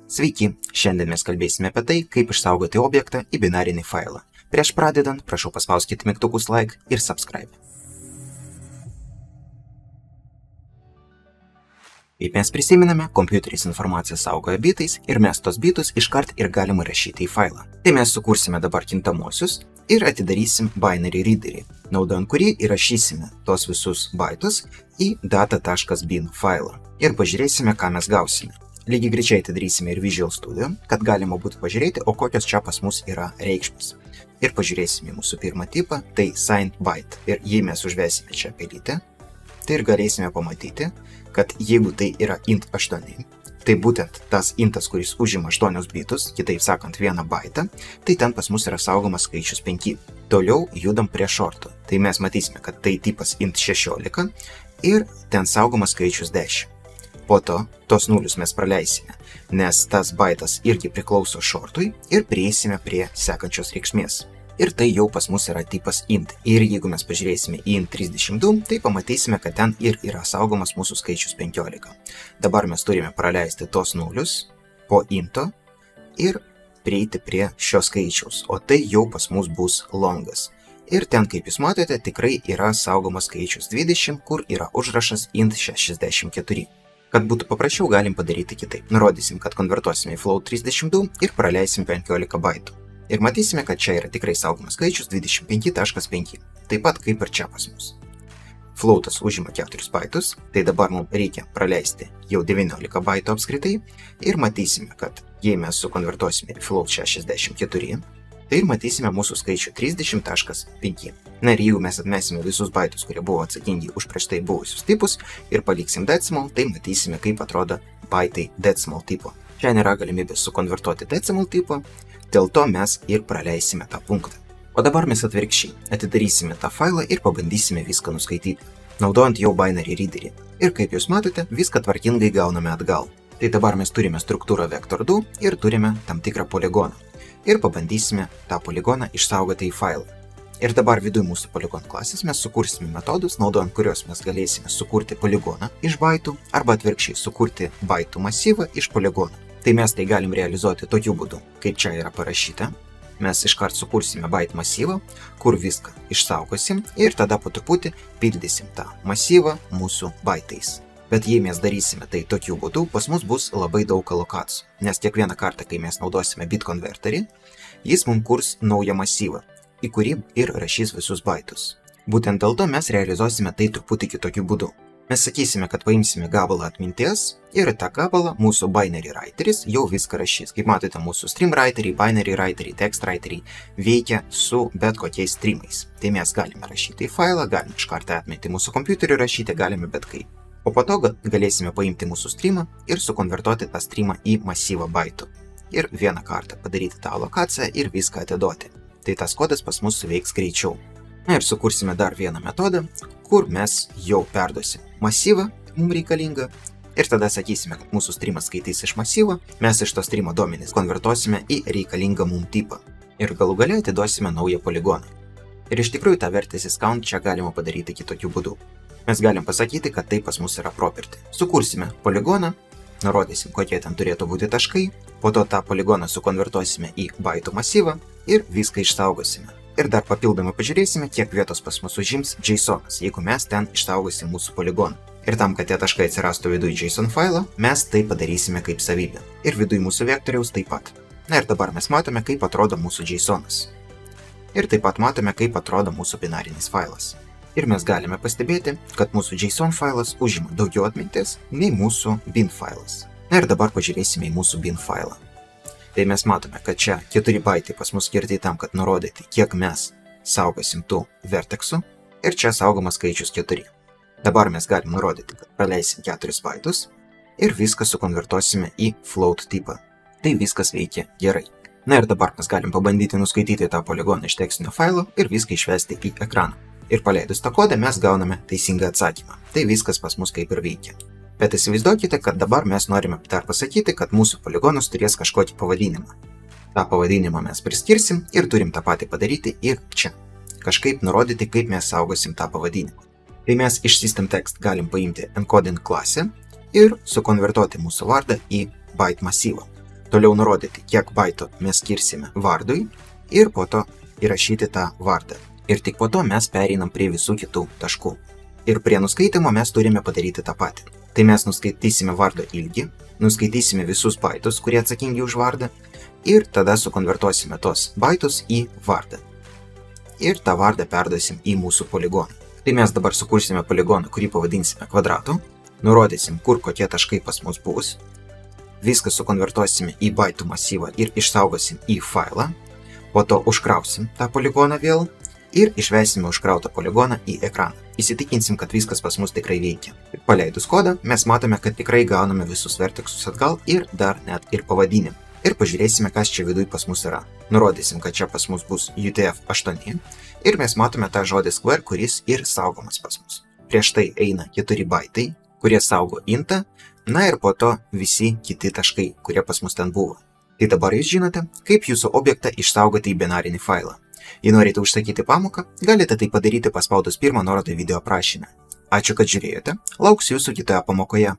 Sveiki, šiandien mes kalbėsime apie tai, kaip išsaugoti objektą į binarinį failą. Prieš pradedant, prašau paspauskite mygtukus like ir subscribe. Kaip mes prisiminame, kompiuteris informaciją saugoja bitais ir mes tos bitus iškart ir galime rašyti į failą. Tai mes sukursime dabar kintamuosius ir atidarysim binary readerį, naudojant kurį įrašysime tos visus baitus į data.bin failą ir pažiūrėsime, ką mes gausime. Lygiai greičiai atidarysime ir Visual Studio, kad galima būtų pažiūrėti, o kokios čia pas mus yra reikšmės. Ir pažiūrėsime mūsų pirmą tipą, tai signed byte. Ir jei mes užvesime čia pelytę, tai ir galėsime pamatyti, kad jeigu tai yra int 8, tai būtent tas intas, kuris užima 8 bitus, kitaip sakant 1 baitą, tai ten pas mus yra saugomas skaičius 5. Toliau judam prie shorto. Tai mes matysime, kad tai tipas int 16 ir ten saugomas skaičius 10. Po to tos nulius mes praleisime, nes tas baitas irgi priklauso shortui ir prieisime prie sekančios reikšmės. Ir tai jau pas mus yra tipas int. Ir jeigu mes pažiūrėsime į int 32, tai pamatysime, kad ten ir yra saugomas mūsų skaičius 15. Dabar mes turime praleisti tos nulius po into ir prieiti prie šio skaičiaus, o tai jau pas mus bus longas. Ir ten, kaip jūs matote, tikrai yra saugomas skaičius 20, kur yra užrašas int 64. Kad būtų paprasčiau, galim padaryti kitaip. Nurodysim, kad konvertuosime į float 32 ir praleisim 15 baitų. Ir matysime, kad čia yra tikrai saugomas skaičius 25.5. Taip pat kaip ir čia pas mus. Floatas užima 4 baitus, tai dabar mums reikia praleisti jau 19 baitų apskritai. Ir matysime, kad jei mes sukonvertuosime į float 64, tai ir matysime mūsų skaičių 30.5. Na ir jeigu mes atmesime visus baitus, kurie buvo atsakingi už prieš tai buvusius tipus ir paliksim decimal, tai matysime, kaip atrodo baitai decimal tipo. Čia nėra galimybės sukonvertuoti decimal tipo, dėl to mes ir praleisime tą punktą. O dabar mes atvirkščiai atidarysime tą failą ir pabandysime viską nuskaityti, naudojant jau binary readerį. Ir kaip jūs matote, viską tvarkingai gauname atgal. Tai dabar mes turime struktūrą vector2 ir turime tam tikrą poligoną. Ir pabandysime tą poligoną išsaugoti į failą. Ir dabar viduj mūsų poligon klasės mes sukursime metodus, naudojant kurios mes galėsime sukurti poligoną iš baitų arba atvirkščiai sukurti baitų masyvą iš poligono. Tai mes tai galim realizuoti tokiu būdu, kaip čia yra parašyta. Mes iškart sukursime baitų masyvą, kur viską išsaugosim ir tada po truputį pildysim tą masyvą mūsų baitais. Bet jei mes darysime tai tokiu būdu, pas mus bus labai daug alokacijų, nes kiekvieną kartą, kai mes naudosime bit konverterį, jis mums kurs naują masyvą, į kurį ir rašys visus baitus. Būtent dėl to mes realizuosime tai truputį kitokiu būdu. Mes sakysime, kad paimsime gabalą atminties ir tą gabalą mūsų binary writeris jau viską rašys. Kaip matote, mūsų stream writeriai, binary writeriai, text writeriai veikia su bet kokiais streamais. Tai mes galime rašyti į failą, galime iš karto atminti mūsų kompiuterį rašyti, galime bet kaip. O po to galėsime paimti mūsų streamą ir sukonvertuoti tą streamą į masyvą baitų. Ir vieną kartą padaryti tą alokaciją ir viską atiduoti. Tai tas kodas pas mus suveiks greičiau. Na ir sukursime dar vieną metodą, kur mes jau perduosim masyvą, mums reikalingą. Ir tada sakysime, kad mūsų streamas skaitys iš masyvo, mes iš to streamo duomenis konvertuosime į reikalingą mums tipą. Ir galų gale atiduosime naują poligoną. Ir iš tikrųjų tą vertices count čia galima padaryti kitokiu būdu. Mes galim pasakyti, kad tai pas mus yra property. Sukursime poligoną, nurodysim, kokie ten turėtų būti taškai, po to tą poligoną sukonvertuosime į baitų masyvą ir viską išsaugosime. Ir dar papildomai pažiūrėsime, kiek vietos pas mus užims JSON'as, jeigu mes ten išsaugosim mūsų poligoną. Ir tam, kad tie taškai atsirastų viduj JSON failo, mes tai padarysime kaip savybę. Ir viduj mūsų vektoriaus taip pat. Na ir dabar mes matome, kaip atrodo mūsų JSON'as. Ir taip pat matome, kaip atrodo mūsų binarinis failas. Ir mes galime pastebėti, kad mūsų JSON failas užima daugiau atminties nei mūsų bin failas. Na ir dabar pažiūrėsime į mūsų bin failą. Tai mes matome, kad čia 4 baitai pas mus skirti tam, kad nurodyti, kiek mes saugosim tų verteksų. Ir čia saugomas skaičius 4. Dabar mes galim nurodyti, kad praleisim 4 baitus ir viską sukonvertuosime į float tipą. Tai viskas veikia gerai. Na ir dabar mes galim pabandyti nuskaityti tą poligoną iš tekstinio failo ir viską išvesti į ekraną. Ir paleidus tą kodą mes gauname teisingą atsakymą. Tai viskas pas mus kaip ir veikia. Bet įsivaizduokite, kad dabar mes norime dar pasakyti, kad mūsų poligonas turės kažkokį pavadinimą. tą pavadinimą mes priskirsim ir turim tą patį padaryti ir čia. Kažkaip nurodyti, kaip mes saugosim tą pavadinimą. Tai mes iš system.text galim paimti encoding klasę ir sukonvertuoti mūsų vardą į byte masyvą. toliau nurodyti, kiek baitų mes skirsime vardui ir po to įrašyti tą vardą. Ir tik po to mes pereinam prie visų kitų taškų. Ir prie nuskaitimo mes turime padaryti tą patį. Tai mes nuskaitysime vardo ilgį, nuskaitysime visus baitus, kurie atsakingi už vardą, ir tada sukonvertuosime tos baitus į vardą. Ir tą vardą perduosim į mūsų poligoną. Tai mes dabar sukursime poligoną, kurį pavadinsime kvadratu, nurodysim, kur kokie taškai pas mus bus, viską sukonvertuosime į baitų masyvą ir išsaugosim į failą, po to užkrausim tą poligoną vėl ir išvesime užkrautą poligoną į ekraną. Įsitikinsim, kad viskas pas mus tikrai veikia. Paleidus kodą, mes matome, kad tikrai gauname visus verteksus atgal ir dar net ir pavadinimą. Ir pažiūrėsime, kas čia viduj pas mus yra. Nurodysim, kad čia pas mus bus UTF-8 ir mes matome tą žodį square, kuris ir saugomas pas mus. Prieš tai eina 4 baitai, kurie saugo intą, na ir po to visi kiti taškai, kurie pas mus ten buvo. Tai dabar jūs žinote, kaip jūsų objektą išsaugoti į binarinį failą. Jei norite užsakyti pamoką, galite tai padaryti paspaudus pirmą nuorodą video aprašyme. Ačiū, kad žiūrėjote, lauksiu jūsų kitoje pamokoje.